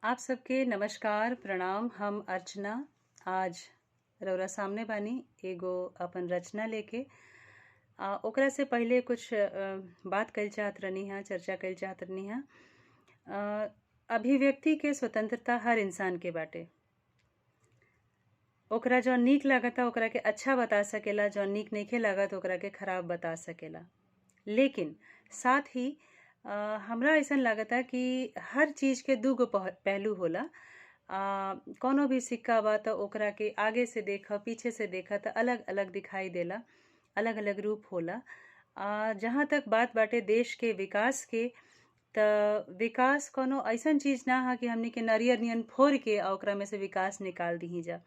आप सबके नमस्कार प्रणाम। हम अर्चना आज रउरा सामने बानी एगो अपन रचना लेके। ओकरा से पहिले कुछ बात कइल चाहत रहनी हा, चर्चा कइल चाहत रहनी हा। अ, अभिव्यक्ति के स्वतंत्रता हर इंसान के बाटे। ओकरा जौन नीक लागता ओकरा के अच्छा बता सकेला, जौन नीक नइखे लागत ओकरा के खराब बता सकेला। लेकिन साथ ही हमरा अइसन लागता कि हर चीज के दूगो पहलू होला। कौनो भी सिक्का बा त ओकरा के आगे से देख पीछे से देख त अलग अलग दिखाई देला, अलग अलग रूप होला। जहाँ तक बात बाटे देश के विकास के, त विकास कोनो अइसन चीज ना हा कि हमनी के नरियर नियन फोड़ के ओकरा में से विकास निकाल दीही जा।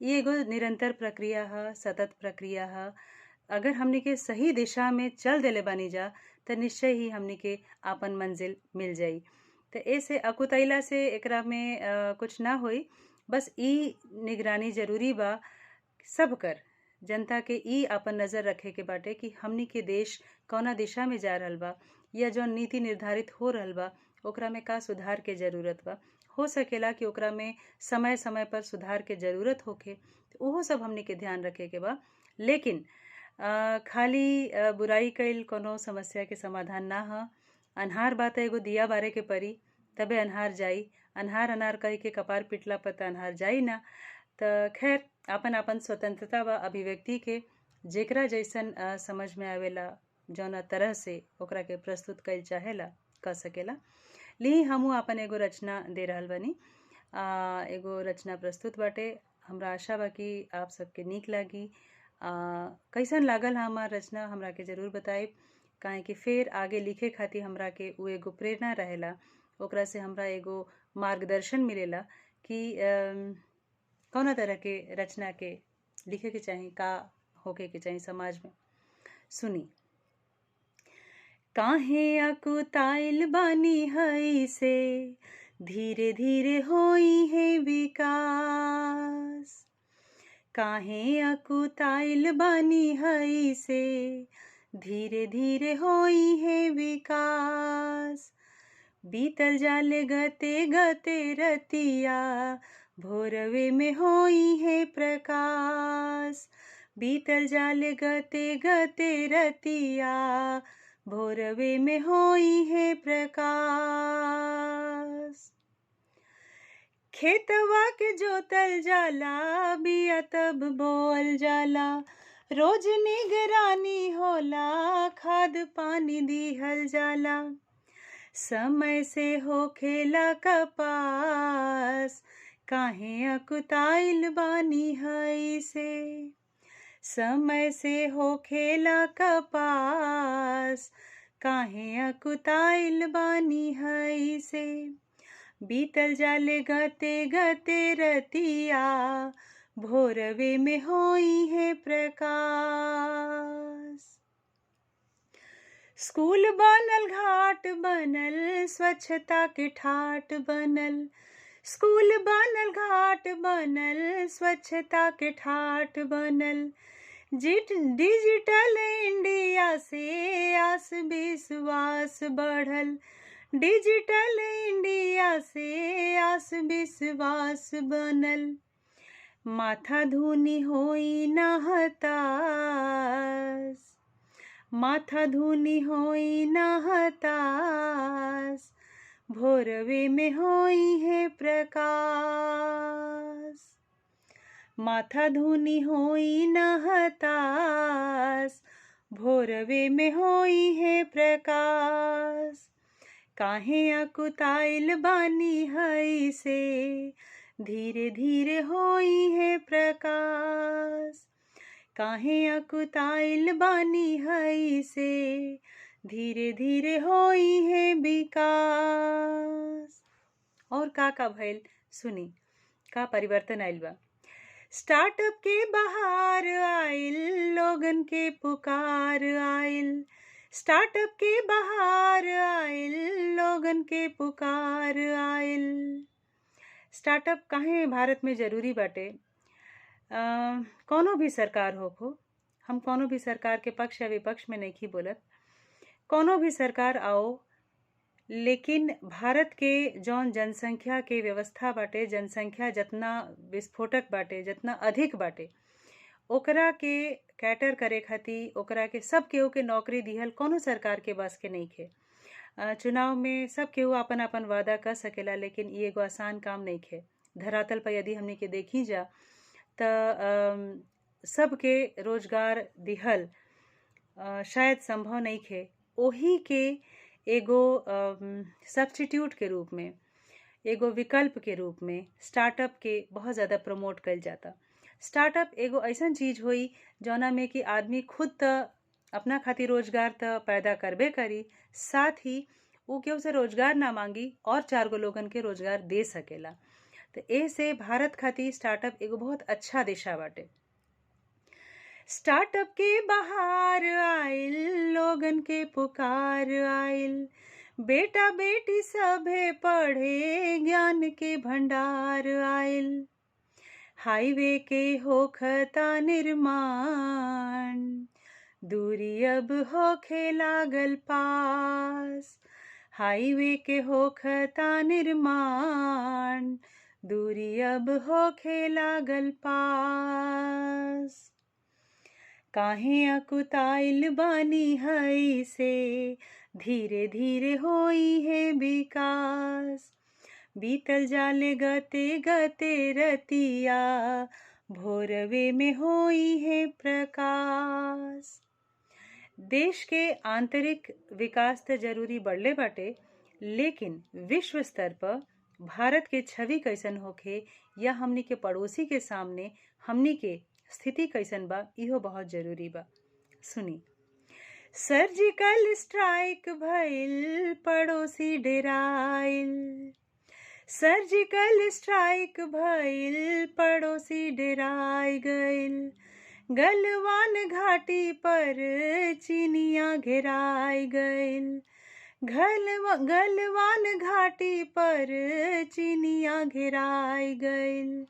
इ एगो निरंतर प्रक्रिया ह, सतत प्रक्रिया ह। अगर हमनी के सही दिशा में चल देले बानी जा त निश्चय ही हमनी के आपन मंजिल मिल जाई। त ऐसे अकुतैला से एकरा में कुछ ना होई। बस इ निगरानी जरूरी बा सब कर, जनता के इ आपन नजर रखे के बाटे कि हमनी के देश कौना दिशा में जा रहल बा, या जौन नीति निर्धारित हो रहल बा ओकरा में का सुधार के जरूरत बा। हो सकेला कि ओकरा में समय समय पर सुधार के जरूरत होखे, तो उहो सब हमनी के ध्यान रखे के बा। लेकिन खाली बुराई कइल कोनो समस्या के समाधान ना ह। अन्हार बा त एगो दिया बारे के पड़ी, तबे अन्हार जाई। अन्हार अन्हार कही के कपार पिटला पर त अन्हार जाई ना। त खैर आपन आपन स्वतंत्रता बा अभिव्यक्ति के, जेकरा जैसन समझ में आवेला जौना तरह से ओकरा के प्रस्तुत कइल चाहेला क सकेला। ली हमहू आपन एगो रचना दे रहल बानी। एगो रचना प्रस्तुत बाटे। हमरा आशा बा कि आप सबके नीक लागी। कैसन लागल हमार रचना हमरा के जरूर बताइब, काहे कि फिर आगे लिखे खातिर हमरा के उ एगो प्रेरणा रहेला। ओकरा से हमरा एगो मार्गदर्शन मिलेला कि कौना तरह के रचना के लिखे के चाही, का होके के चाही समाज में। सुनी। काहे अकुताइल बानी हई से, धीरे धीरे होई है विकास। काहे अकुताइल बानी हई से, धीरे धीरे होई है विकास। बीतल जाले गते गते रतिया, भोरवे में होई है प्रकाश। बीतल जाले गते गते रतिया, भोरवे में होई है प्रकाश। खेतवा के जोतल जाला, बिया तब बोअल जाला। रोज निगरानी होला, खाद पानी दिहल जाला। समय से होखेला कपास, काहे अकुताइल बानी हई से। समय से होखेला कपास, काहे अकुताइल बानी हई से। बीतल जाले गते गते रतिया, भोरवे में होई है प्रकाश। स्कूल बनल, घाट बनल, स्वच्छता के ठाट बनल। स्कूल बनल, घाट बनल, स्वच्छता के ठाट बनल। डिजिटल इंडिया से आस विश्वास बढ़ल। डिजिटल इंडिया से आस विश्वास बनल। माथा धुनी होई ना हताश। माथा धुनी होई ना हताश, भोरवे में होई है प्रकाश। माथा धुनी होई ना हताश, भोरवे में होई है प्रकाश। काहे अकुताइल बानी हई से, धीरे धीरे होई है प्रकाश। काहे अकुताइल बानी हई से, धीरे धीरे होई है विकास। और का भइल सुनी, का परिवर्तन आइल बा। स्टार्टअप के बहार आइल, लोगन के पुकार आइल। स्टार्टअप के बहार आइल, लोगन के पुकार आइल। स्टार्टअप काहे भारत में जरूरी बाटे। कोनो भी सरकार होखो, हम कोनो भी सरकार के पक्ष या विपक्ष में नहीं बोलत। कोनो भी सरकार आओ, लेकिन भारत के जौन जनसंख्या के व्यवस्था बाटे, जनसंख्या जितना विस्फोटक बाटे, जितना अधिक बाटे, ओकरा के कैटर करे खातिर ओकरा के सब केहू के नौकरी दिहल कोनो सरकार के बस के नइखे। चुनाव में सब केहू आपन आपन वादा कर सकेला, लेकिन ई एगो आसान काम नइखे। धरातल पर यदि हमनी के देखी जा त सबके रोजगार दिहल शायद संभव नइखे। ओही के एगो सब्स्टिट्यूट के रूप में, एगो विकल्प के रूप में स्टार्टअप के बहुत ज़्यादा प्रमोट कइल जाता। स्टार्टअप एगो ऐसन चीज होई जौना में कि आदमी खुद त अपना खातिर रोजगार त पैदा करबे करी, साथ ही ऊ केहू से रोजगार ना मांगी और 4 गो लोगन के रोजगार दे सकेला। तो एसे भारत खातिर स्टार्टअप एगो बहुत अच्छा दिशा बाटे। स्टार्टअप के बहार आइल, लोगन के पुकार आइल, बेटा बेटी सभे पढ़े, ज्ञान के भंडार आइल। हाईवे के होखता निर्माण, दूरी अब होखे लागल पास। हाईवे के होखता निर्माण, दूरी अब होखे लागल पास। काहे अकुताइल बानी हई से, धीरे धीरे होई है विकास। बीतल जाले गते गते रतिया, भोरवे में होई है प्रकाश। देश के आंतरिक विकास त जरूरी बढ़ले बाटे, लेकिन विश्व स्तर पर भारत के छवि कैसन होखे या हमनी के पड़ोसी के सामने हमनी के स्थिति कैसन बा, इहो बहुत जरूरी बा। सुनी। सर्जिकल स्ट्राइक भइल, पड़ोसी डेराइल। सर्जिकल स्ट्राइक भइल, पड़ोसी डेराय गइल। गलवान घाटी पर चीनिया घेराय गइल। गलवान घाटी पर चीनिया घेराय गइल।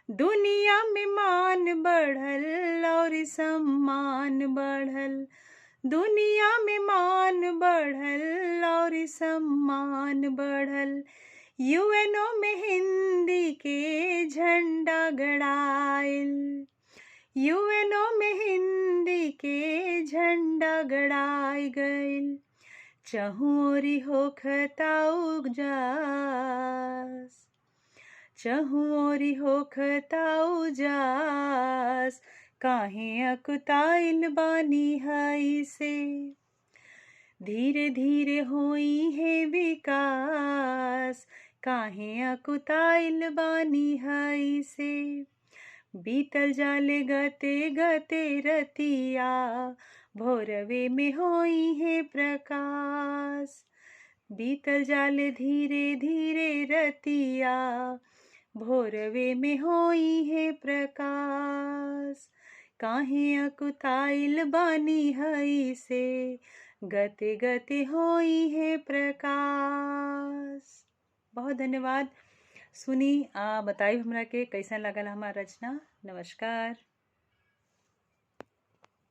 दुनिया में मान बढ़ल और सम्मान बढ़ल। दुनिया में मान बढ़ल और सम्मान बढ़ल। यूएनओ में हिंदी के झंडा गड़ाइल। यूएनओ में हिंदी के झंडा गड़ाई गइल। चहुओरी होखता उजास, चहुओरी होखता उजास। काहे अकुताइल बानी हई से, धीरे धीरे होई है विकास। काहे अकुताइल बानी हई से, बीतल जाले गते गते रतिया, भोरवे में होई है प्रकाश। बीतल जाले धीरे धीरे रतिया, भोरवे में होई है प्रकाश। काहे अकुताइल बानी हई से, गते गते होई है प्रकाश। बहुत धन्यवाद। सुनी बताई हमरा के कैसन लागल हमार रचना। नमस्कार।